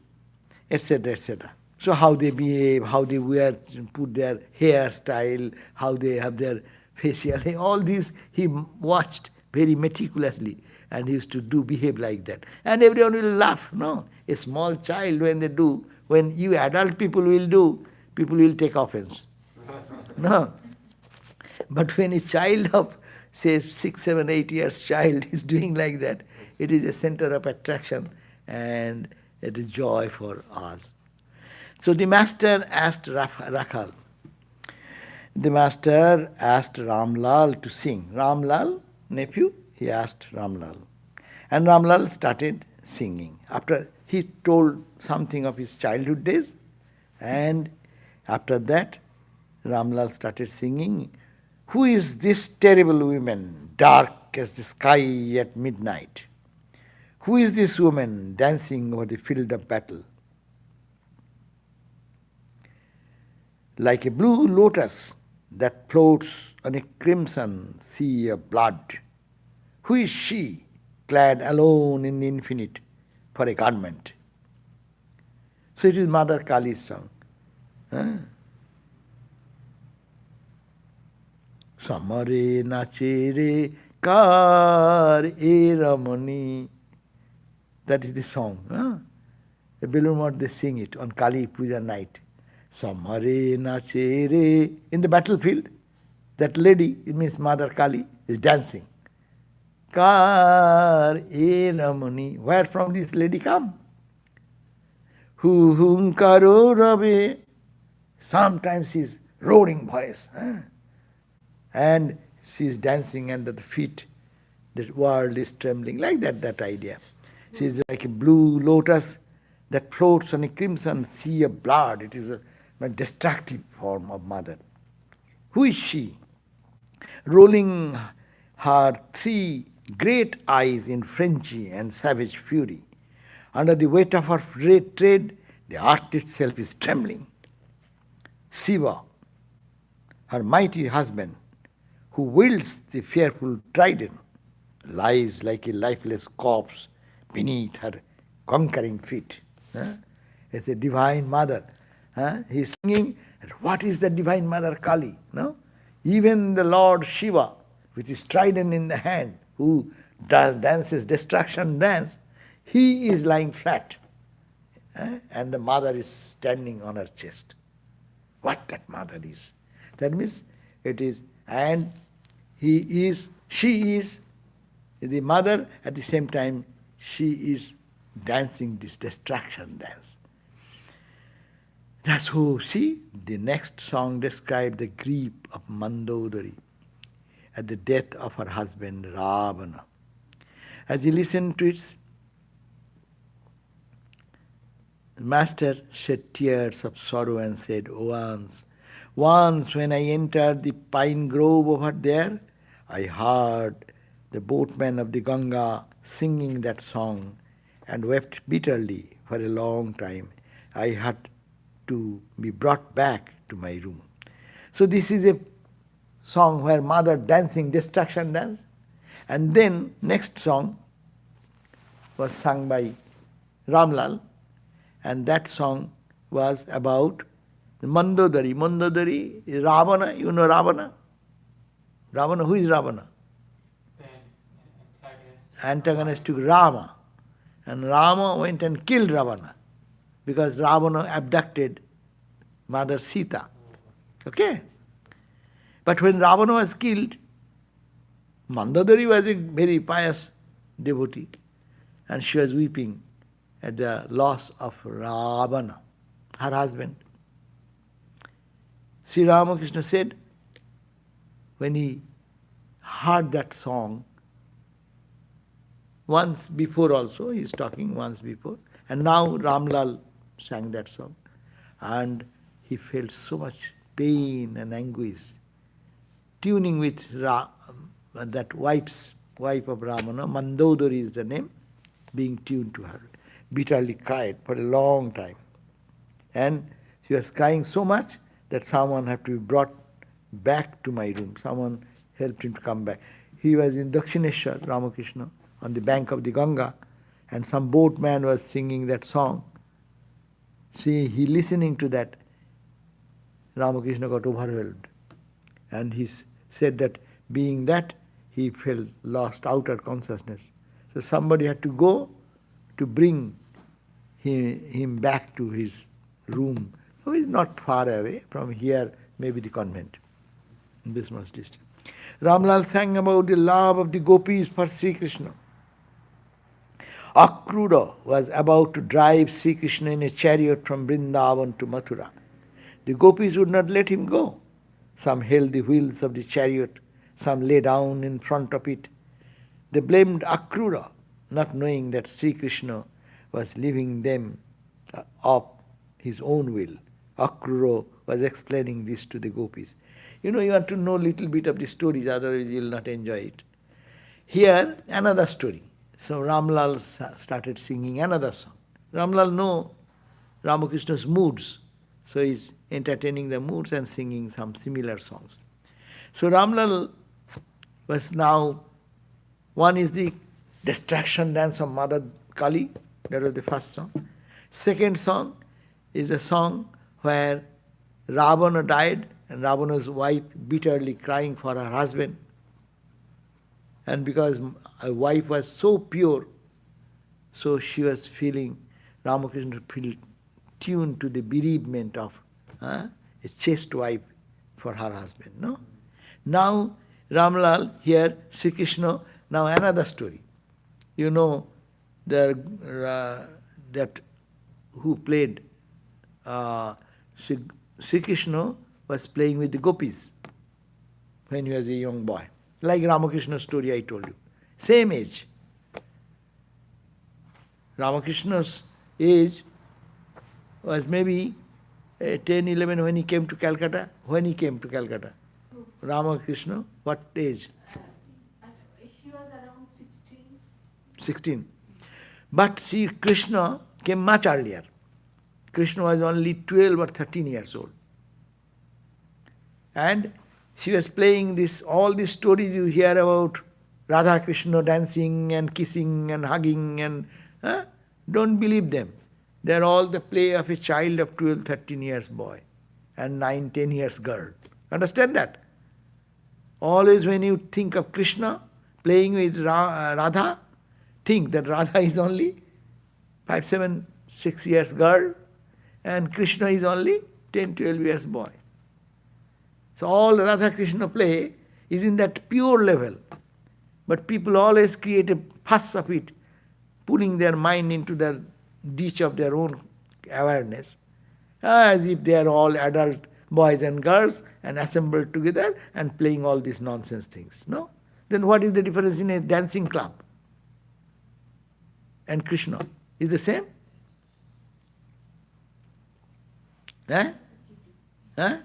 etc., etc. So how they behave, how they wear, put their hairstyle, how they have their facial, all these he watched very meticulously, and he used to behave like that. And everyone will laugh, no? A small child, when they do, when you adult people will do, people will take offense. No. But when a child of, say, 6, 7, 8 years child is doing like that, it is a center of attraction, and it is joy for us. So the master asked Rakhal. The master asked Ramlal to sing. Ramlal, nephew, he asked Ramlal. And Ramlal started singing. After he told something of his childhood days, and after that, Ramlal started singing, who is this terrible woman, dark as the sky at midnight? Who is this woman dancing over the field of battle? Like a blue lotus that floats on a crimson sea of blood. Who is she, clad alone in the infinite for a garment? So it is Mother Kali's song. Samare nachere kar e ramani. That is the song. The Belur they sing it on Kali Puja night. Samare nachere. In the battlefield, that lady, it means Mother Kali, is dancing. Kar e ramani. Where from this lady come? Hu hunkaro rabe. Sometimes his roaring voice. And she is dancing under the feet. The world is trembling. Like that idea. She is like a blue lotus that floats on a crimson sea of blood. It is a destructive form of mother. Who is she? Rolling her 3 great eyes in frenzy and savage fury, Under the weight of her trade, the earth itself is trembling. Shiva, her mighty husband, who wields the fearful trident, lies like a lifeless corpse beneath her conquering feet. It's a divine mother. He's singing, what is the divine mother Kali? No? Even the Lord Shiva, with his trident in the hand, who dances destruction dance, he is lying flat. And the mother is standing on her chest. What that mother is. That means it is, and she is the mother, at the same time she is dancing this destruction dance. That's who, see, the next song described the grief of Mandodari at the death of her husband Ravana. As he listened to it, the master shed tears of sorrow and said, once when I entered the pine grove over there, I heard the boatman of the Ganga singing that song and wept bitterly for a long time. I had to be brought back to my room. So this is a song where mother dancing destruction dance. And then next song was sung by Ramlal, and that song was about the Mandodari. Mandodari is Ravana. You know Ravana? Ravana, who is Ravana? Antagonist to Rama. And Rama went and killed Ravana because Ravana abducted Mother Sita. Okay? But when Ravana was killed, Mandodari was a very pious devotee and she was weeping at the loss of Ravana, her husband. Sri Ramakrishna said, when he heard that song, once before also, he is talking once before, and now Ramlal sang that song, and he felt so much pain and anguish, tuning with that wife of Ravana, Mandodari is the name, being tuned to her, bitterly cried for a long time. And she was crying so much that someone had to be brought back to my room. Someone helped him to come back. He was in Dakshineshwar, Ramakrishna, on the bank of the Ganga, and some boatman was singing that song. See, he listening to that, Ramakrishna got overwhelmed. And he said that being that, he felt lost outer consciousness. So somebody had to go to bring him back to his room. So it's not far away from here, maybe the convent, this much distance. Ramlal sang about the love of the gopis for Sri Krishna. Akrura was about to drive Sri Krishna in a chariot from Vrindavan to Mathura. The gopis would not let him go. Some held the wheels of the chariot, some lay down in front of it. They blamed Akrura, not knowing that Sri Krishna was leaving them of his own will. Akrura was explaining this to the gopis. You know, you have to know a little bit of the stories, otherwise you will not enjoy it. Here, another story. So Ramlal started singing another song. Ramlal know Ramakrishna's moods, so he's entertaining the moods and singing some similar songs. So Ramlal was now, one is the destruction dance of Mother Kali, that was the first song. Second song is a song where Ravana died and Ravana's wife bitterly crying for her husband. And because her wife was so pure, so she was feeling, Ramakrishna feel tuned to the bereavement of a chaste wife for her husband. No? Now, Ramlal, here, Sri Krishna, now another story. You know, that who played Sri Krishna was playing with the gopis when he was a young boy. Like Ramakrishna's story I told you. Same age. Ramakrishna's age was maybe 10, 11 when he came to Calcutta. When he came to Calcutta. Ramakrishna, what age? She was around 16. 16. But see, Krishna came much earlier. Krishna was only 12 or 13 years old. And she was playing this, all these stories you hear about Radha Krishna dancing and kissing and hugging and don't believe them. They are all the play of a child of 12, 13 years boy and 9, 10 years girl. Understand that? Always when you think of Krishna playing with Radha, think that Radha is only 5, 7, 6 years girl and Krishna is only 10, 12 years boy. So all Radha Krishna play is in that pure level. But people always create a fuss of it, pulling their mind into the ditch of their own awareness, as if they are all adult boys and girls and assembled together and playing all these nonsense things. No? Then what is the difference in a dancing club and Krishna? Is the same? Huh? Huh?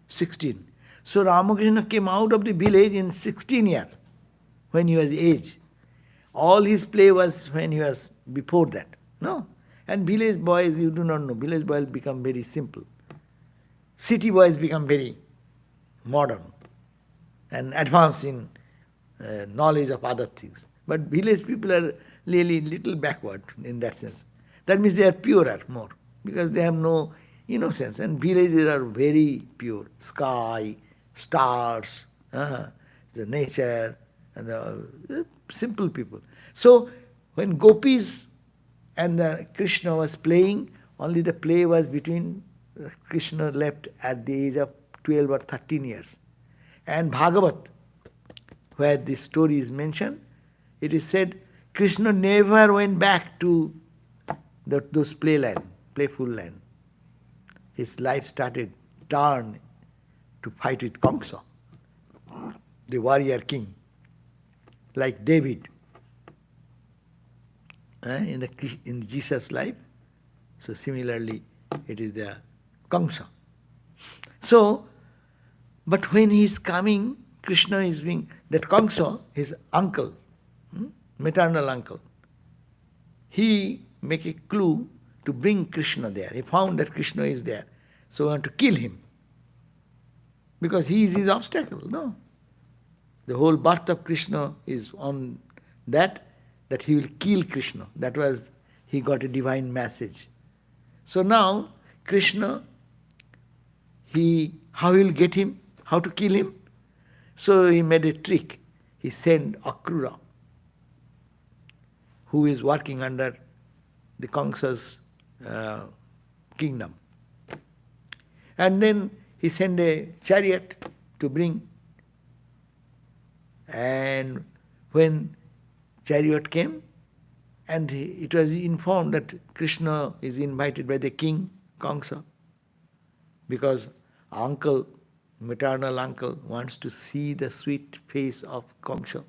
16. So Ramakrishna came out of the village in 16 years, when he was age. All his play was when he was before that. No? And village boys, you do not know, village boys become very simple. City boys become very modern and advanced in knowledge of other things. But village people are really little backward in that sense. That means they are purer more, because they have no innocence. And villages are very pure. Sky, stars, the nature, and the simple people. So when gopis and Krishna was playing, only the play was between Krishna left at the age of 12 or 13 years. And Bhagavat, where this story is mentioned, it is said Krishna never went back to those playful land. His life started turn to fight with Kamsa, the warrior king, like David in Jesus' life. So similarly, it is the Kamsa. So, but when he is coming, Krishna is being, that Kamsa, his uncle, maternal uncle, he make a clue to bring Krishna there. He found that Krishna is there. So he want to kill him. Because he is his obstacle, no? The whole birth of Krishna is on that he will kill Krishna. That was, he got a divine message. So now, Krishna, how he will get him? How to kill him? So he made a trick. He sent Akrura, who is working under the Kamsa's kingdom. And then he sent a chariot to bring. And when chariot came, and it was informed that Krishna is invited by the king, Kamsa, because uncle, maternal uncle, wants to see the sweet face of Kamsa.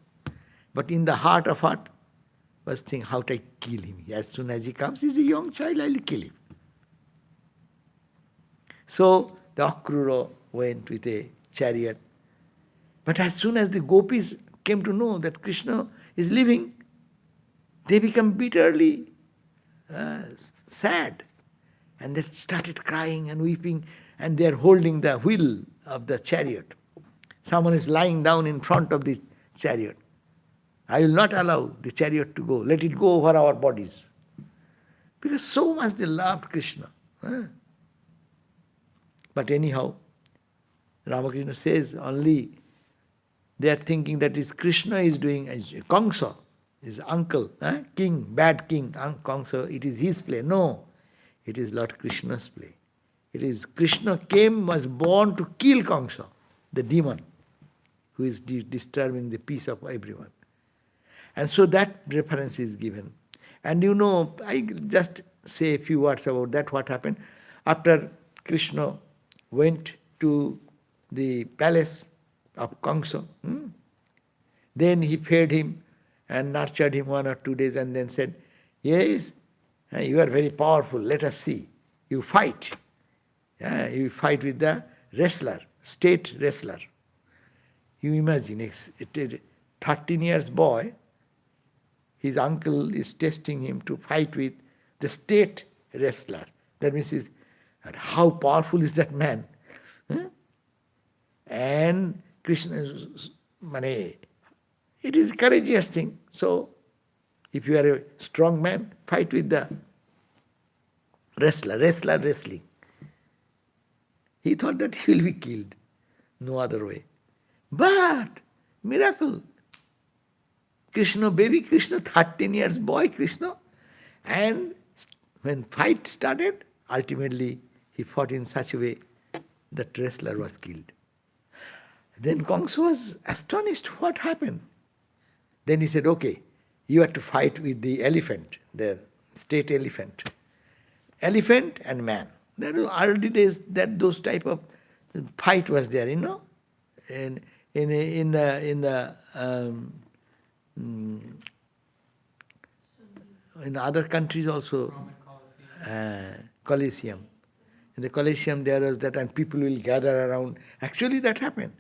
But in the heart of heart, was thinking, how to kill him? As soon as he comes, he's a young child, I will kill him. So the Akrura went with a chariot. But as soon as the gopis came to know that Krishna is living, they become bitterly sad. And they started crying and weeping, and they are holding the wheel of the chariot. Someone is lying down in front of the chariot. I will not allow the chariot to go. Let it go over our bodies. Because so much they loved Krishna. But anyhow, Ramakrishna says only they are thinking that is Krishna is doing, Kamsa, his uncle, king, bad king, Kamsa, it is his play. No, it is Lord Krishna's play. It is Krishna was born to kill Kamsa, the demon, who is disturbing the peace of everyone. And so that reference is given. And I just say a few words about that, what happened. After Krishna went to the palace of Kamsa, then he fed him and nurtured him 1 or 2 days and then said, yes, you are very powerful, let us see. You fight. You fight with the wrestler, state wrestler. You imagine, 13 years boy, his uncle is testing him to fight with the state wrestler. That means and how powerful is that man? Huh? And Krishna, mane, it is a courageous thing. So, if you are a strong man, fight with the wrestler wrestling. He thought that he will be killed. No other way. But, miracle. Krishna, baby Krishna, 13 years boy Krishna. And when fight started, ultimately he fought in such a way that wrestler was killed. Then Kongsa was astonished. What happened? Then he said, okay, you have to fight with the elephant, the state elephant. Elephant and man. There were early days that those type of fight was there, in other countries also. Roman Colosseum. Colosseum. In the Colosseum there was that, and people will gather around. Actually that happened.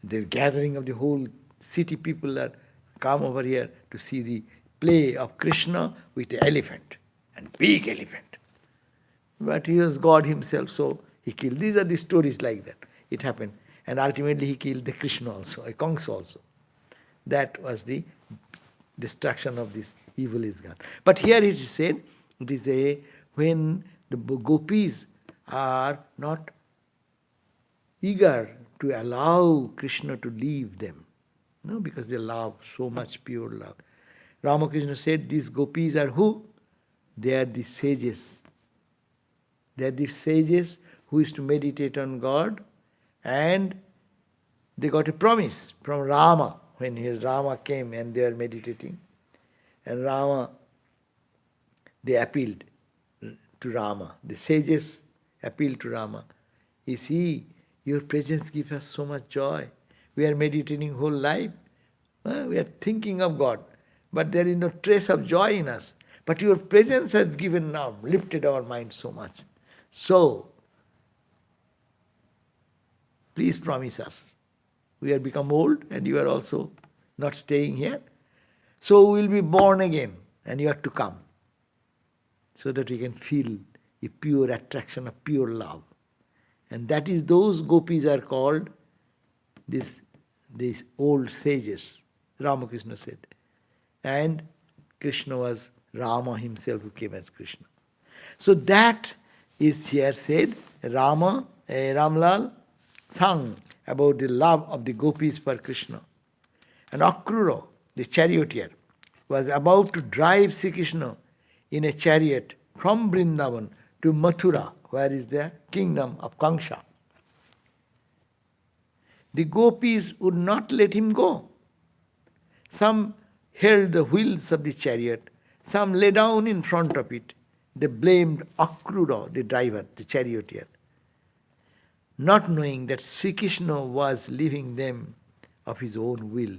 The gathering of the whole city people are come over here to see the play of Krishna with the elephant, and big elephant. But he was God himself, so he killed. These are the stories like that. It happened. And ultimately he killed the Krishna also, a Kongsa also. That was the destruction of this evil is gone. But here it is said, it is when the gopis are not eager to allow Krishna to leave them. No, because they love so much pure love. Ramakrishna said these gopis are who? They are the sages. They are the sages who used to meditate on God, and they got a promise from Rama when his Rama came and they are meditating. And Rama, they appealed to Rama. The sages appealed to Rama. You see, your presence gives us so much joy. We are meditating whole life. We are thinking of God. But there is no trace of joy in us. But your presence has given now, lifted our mind so much. So, please promise us. We have become old and you are also not staying here. So we will be born again and you have to come. So that we can feel a pure attraction, a pure love. And that is, those gopis are called these old sages, Ramakrishna said. And Krishna was Rama himself who came as Krishna. So that is here said, Ramlal sang about the love of the gopis for Krishna. And Akrura, the charioteer, was about to drive Sri Krishna in a chariot from Vrindavan to Mathura, where is the kingdom of Kangsha. The gopis would not let him go. Some held the wheels of the chariot, some lay down in front of it. They blamed Akrura, the driver, the charioteer, not knowing that Sri Krishna was leaving them of his own will.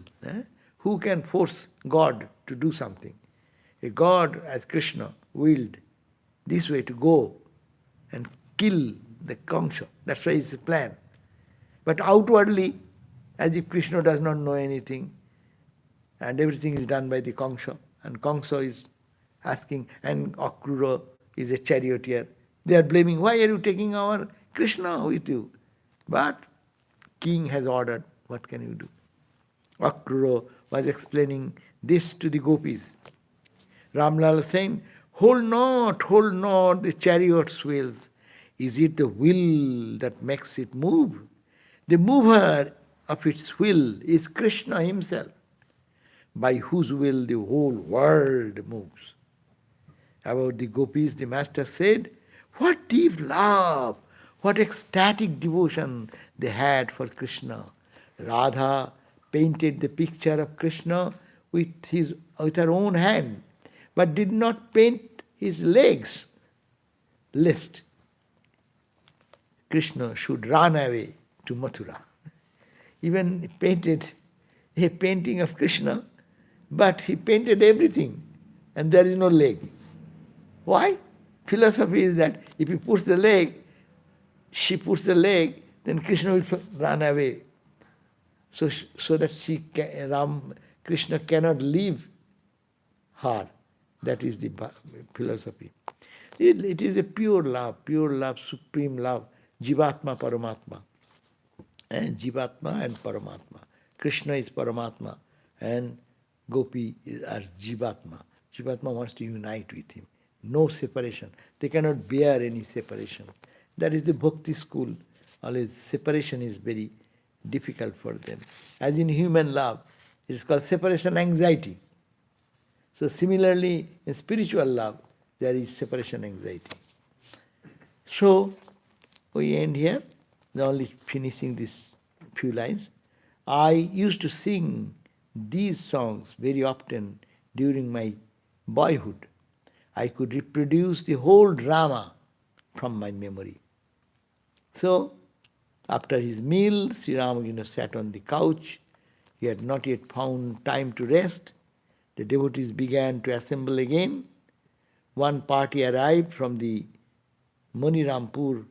Who can force God to do something? A God as Krishna willed this way to go and kill the Kangsha. That's why it's a plan. But outwardly, as if Krishna does not know anything, and everything is done by the Kangsha, and Kangsha is asking, and Akrura is a charioteer. They are blaming, why are you taking our Krishna with you? But king has ordered, what can you do? Akrura was explaining this to the gopis. Ramlal saying, hold not the chariot's wheels. Is it the will that makes it move? The mover of its will is Krishna himself, by whose will the whole world moves. About the gopis, the master said, what deep love, what ecstatic devotion they had for Krishna. Radha painted the picture of Krishna with her own hand, but did not paint his legs, lest Krishna should run away to Mathura. Even he painted a painting of Krishna, but he painted everything, and there is no leg. Why? Philosophy is that if he puts the leg, she puts the leg, then Krishna will run away. So that Krishna cannot leave her. That is the philosophy. It is a pure love, supreme love, Jivatma Paramatma. And Jivatma and Paramatma. Krishna is Paramatma and Gopi is as Jivatma. Jivatma wants to unite with him. No separation. They cannot bear any separation. That is the Bhakti school. Always separation is very difficult for them. As in human love, it is called separation anxiety. So similarly, in spiritual love, there is separation anxiety. So, we end here, only finishing these few lines. I used to sing these songs very often during my boyhood. I could reproduce the whole drama from my memory. So, after his meal, Sri Ramakrishna sat on the couch. He had not yet found time to rest. The devotees began to assemble again. One party arrived from the Monirampur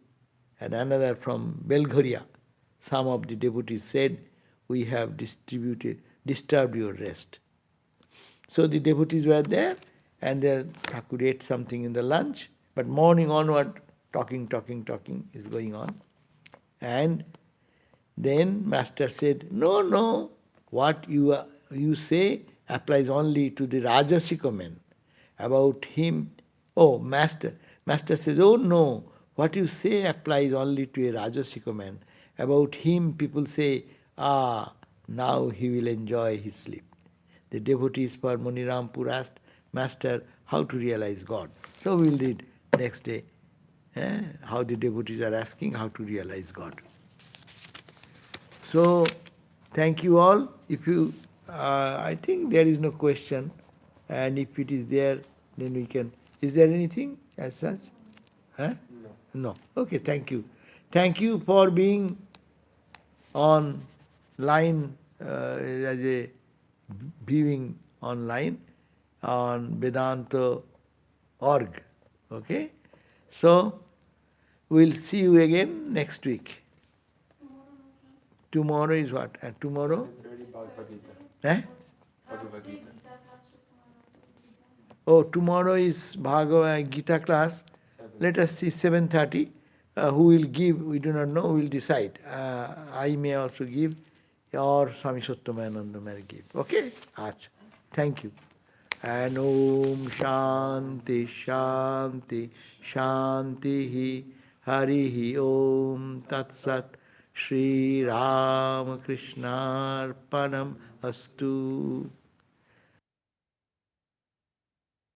and another from Belgharia. Some of the devotees said, we have disturbed your rest. So the devotees were there and Thakur ate something in the lunch, but morning onward, talking is going on. And then Master said, no, what you say applies only to the Rajasika men. About him, Master says, oh no, what you say applies only to a Rajasika man. About him, people say, now he will enjoy his sleep. The devotees for Monirampur asked Master how to realize God. So we will read next day how the devotees are asking how to realize God. So, thank you all. If you, I think there is no question, and if it is there, then we can. Is there anything as such? Huh? No. Okay, thank you. Thank you for being on line as a viewing online on Vedanta.org. Okay? So, we'll see you again next week. Tomorrow is what? Tomorrow? Eh? Oh, tomorrow is Bhagavad Gita class. Let us see 7:30. Who will give? We do not know. We will decide. I may also give, or Swami Sattvamananda may give. Okay? Acha. Thank you. And Om Shanti Shanti Shanti Harihi Om Tat Sat Shri Ramakrishna Arpanam Astu.